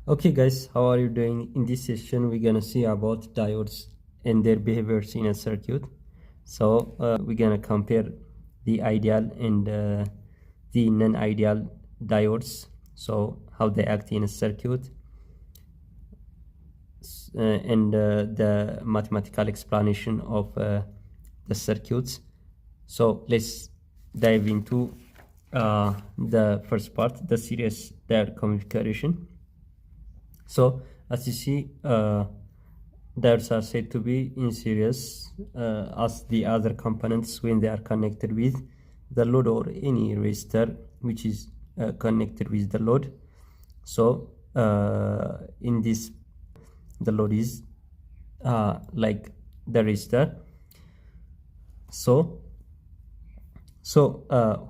Okay guys, how are you doing? In this session we're gonna see about diodes and their behaviors in a circuit. So we're gonna compare the ideal and the non-ideal diodes, so how they act in a circuit, and the mathematical explanation of the circuits. So let's dive into the first part, the series diode configuration. So as you see, diodes are said to be in series as the other components when they are connected with the load or any resistor which is connected with the load. So in this, the load is like the resistor. So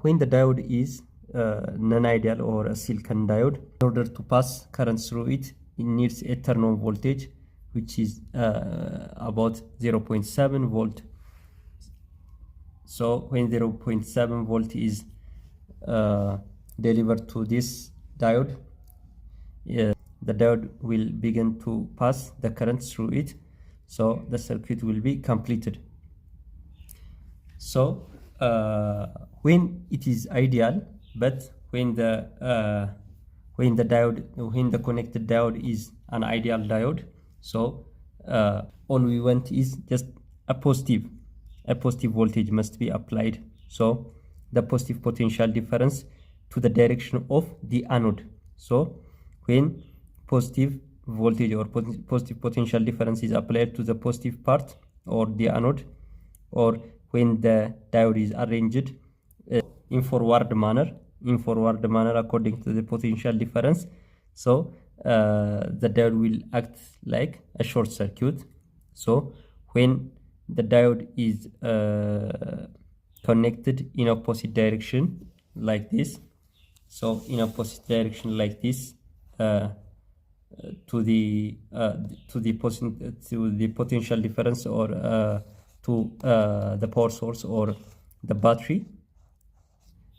when the diode is non-ideal or a silicon diode, in order to pass current through it, it needs a turn-on voltage which is about 0.7 volt. So when 0.7 volt is delivered to this diode, the diode will begin to pass the current through it, so the circuit will be completed. So when it is ideal, but when the connected diode is an ideal diode, so all we want is just a positive voltage must be applied, so the positive potential difference to the direction of the anode. So when positive voltage or positive potential difference is applied to the positive part or the anode, or when the diode is arranged in forward manner according to the potential difference, so the diode will act like a short circuit. So when the diode is connected in opposite direction like this, so in opposite direction like this, to the potential difference, or to the power source or the battery.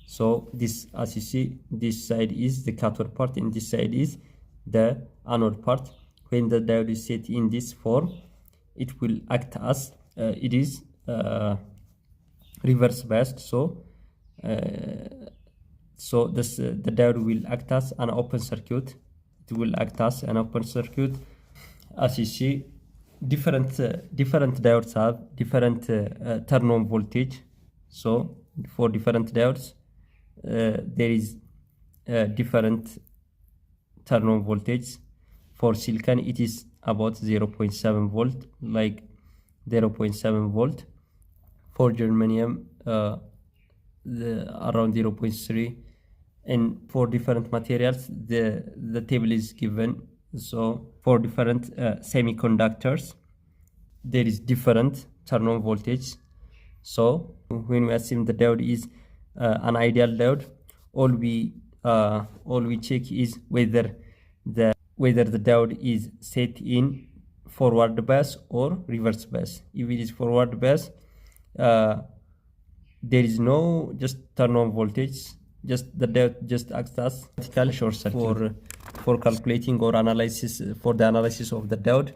So this, as you see, this side is the cathode part and this side is the anode part. When the diode is set in this form, it will act as it is reverse biased. So the diode will act as an open circuit. It will act as an open circuit. As you see, different diodes have different turn-on voltage. So for different diodes, there is different turn-on voltage. For silicon, it is about 0.7 volt, like 0.7 volt. For germanium, around 0.3. And for different materials, the table is given. So for different semiconductors, there is different turn-on voltage. So when we assume the diode is an ideal diode, all we check is whether the diode is set in forward bias or reverse bias. If it is forward bias, there is no just turn-on voltage, just the diode just acts as vertical short circuit. For calculating or analysis, for the analysis of the diode,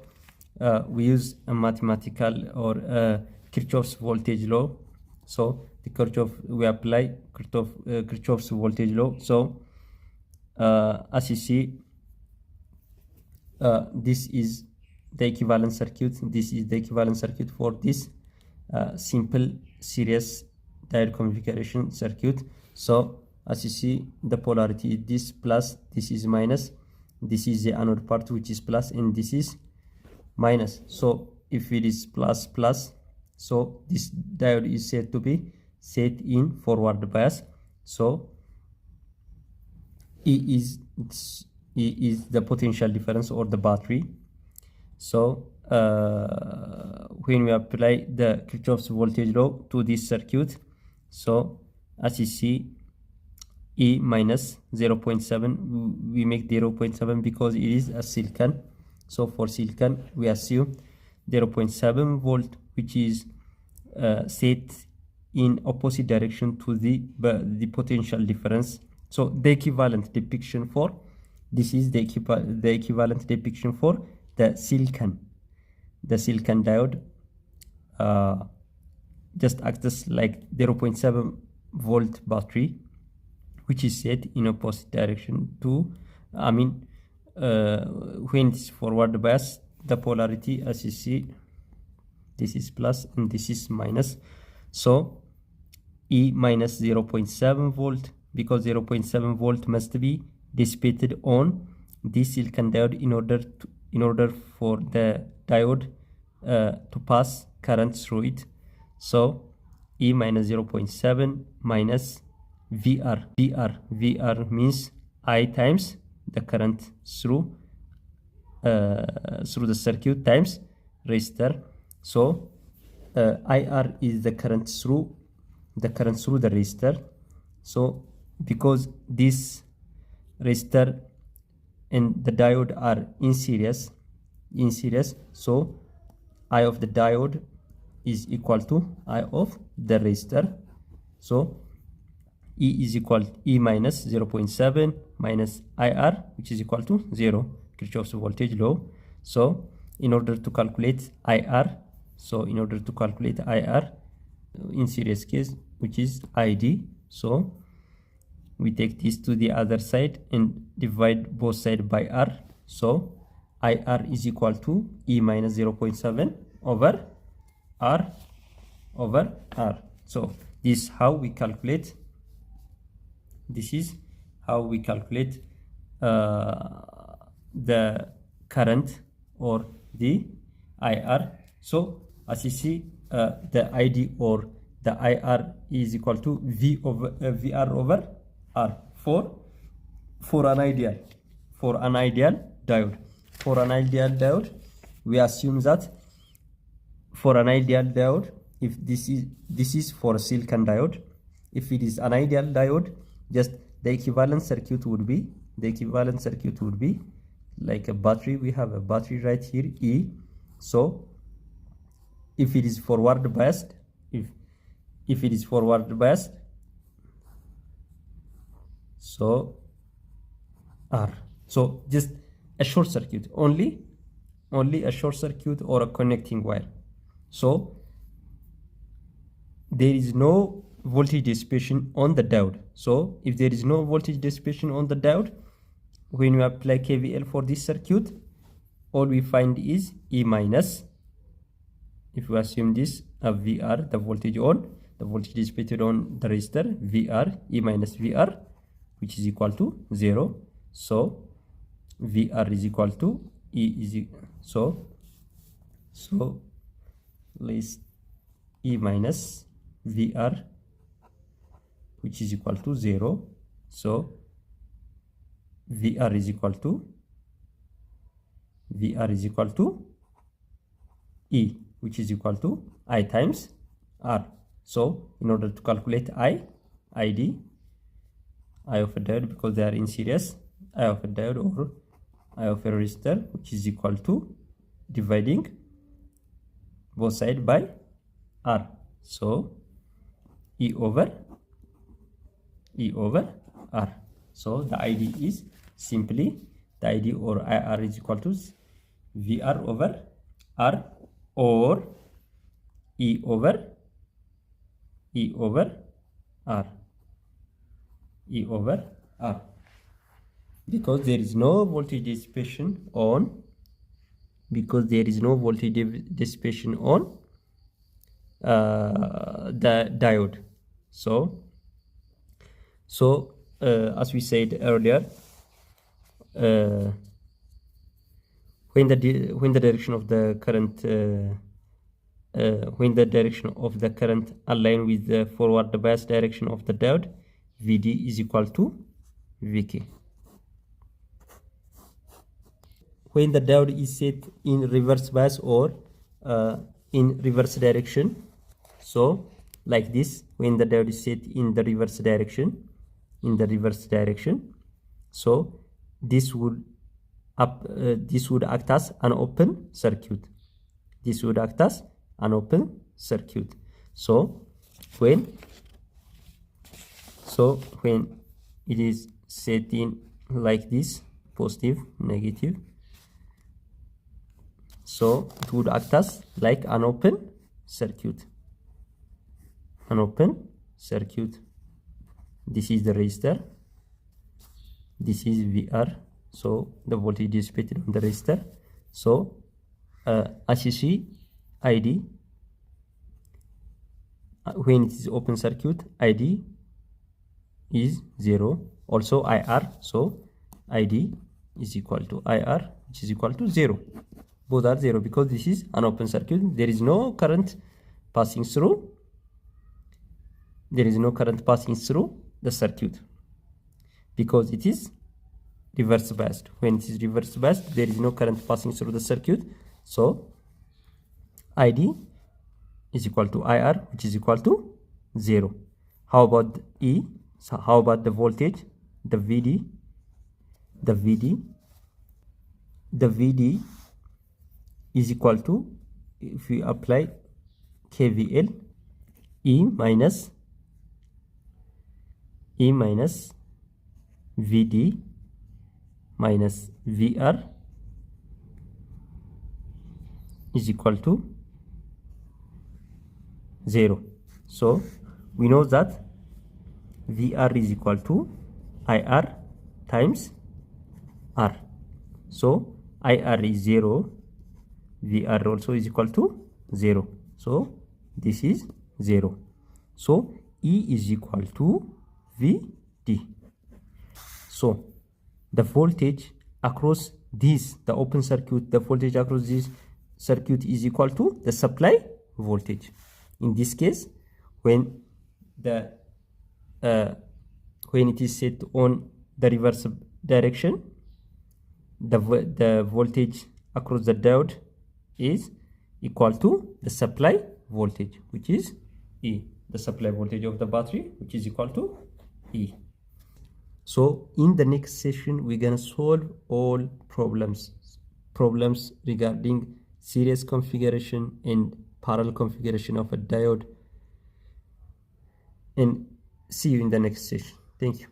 we use a mathematical or Kirchhoff's voltage law. So we apply Kirchhoff's voltage law. So as you see, this is the equivalent circuit. This is the equivalent circuit for this simple series diode configuration circuit. So as you see, the polarity is this plus, this is minus, this is the anode part which is plus, and this is minus. So if it is plus plus, so this diode is said to be set in forward bias. So E is the potential difference or the battery. So when we apply the Kirchhoff's voltage law to this circuit, so as you see, E minus 0.7, we make 0.7 because it is a silicon. So for silicon, we assume 0.7 volt, which is set in opposite direction to the potential difference. So the equivalent depiction for This is the equivalent depiction for the silicon diode. Just acts like 0.7 volt battery, which is set in opposite direction to, when it's forward bias, the polarity, as you see, this is plus and this is minus. So E minus 0.7 volt, because 0.7 volt must be dissipated on this silicon diode in order for the diode to pass current through it. So E minus 0.7 minus VR. VR means I times the current through the circuit times resistor. So IR is the current through the resistor. So because this resistor and the diode are in series, so I of the diode is equal to I of the resistor. So E is equal to E minus 0.7 minus IR, which is equal to 0, Kirchhoff's voltage law. So in order to calculate IR, in series case, which is ID, so we take this to the other side and divide both sides by R. So IR is equal to E minus 0.7 over R. So this is how we calculate. The current or the IR. So as you see, the ID or the IR is equal to VR over R for an ideal diode. For an ideal diode, we assume that for an ideal diode, if this is for a silicon diode, if it is an ideal diode, just the equivalent circuit would be like a battery. We have a battery right here, E. So if it is forward biased, so R. So just a short circuit, only a short circuit or a connecting wire. So there is no voltage dissipation on the diode. So if there is no voltage dissipation on the diode, when you apply KVL for this circuit, all we find is E minus, if we assume this VR, the voltage dissipated on the resistor, VR, E minus VR, which is equal to 0. So VR is equal to E is so let's E minus VR, which is equal to 0. So VR is equal to E, which is equal to I times R. So in order to calculate ID, I of a diode, because they are in series, I of a diode or I of a resistor, which is equal to dividing both sides by R. So E over R. So the ID is simply, the ID or IR is equal to VR over R or E over R. Because there is no voltage dissipation on the diode. So as we said earlier, when the direction of the current align with the forward bias direction of the diode, VD is equal to VK. When the diode is set in reverse bias or in reverse direction, so like this, when the diode is set in the reverse direction, so this would act as an open circuit. So when it is set in like this positive, negative. So it would act as like an open circuit. An open circuit. This is the resistor. This is VR. So the voltage dissipated on the resistor. So as you see, ID, when it is open circuit, ID is 0. Also IR. So ID is equal to IR, which is equal to 0. Both are 0 because this is an open circuit. There is no current passing through. There is no current passing through the circuit because it is reverse biased. When it is reverse biased, there is no current passing through the circuit. So ID is equal to IR, which is equal to 0. How about E? So how about the voltage? The VD is equal to, if we apply KVL, E minus VD minus VR is equal to 0. So we know that VR is equal to IR times R. So IR is 0, VR also is equal to 0. So this is 0. So E is equal to VD. So the voltage across this, the open circuit, the voltage across this circuit is equal to the supply voltage. In this case, when the when it is set on the reverse direction, the voltage across the diode is equal to the supply voltage, which is E, the supply voltage of the battery, which is equal to E. So in the next session, we're gonna solve all problems regarding series configuration and parallel configuration of a diode, and see you in the next session. Thank you.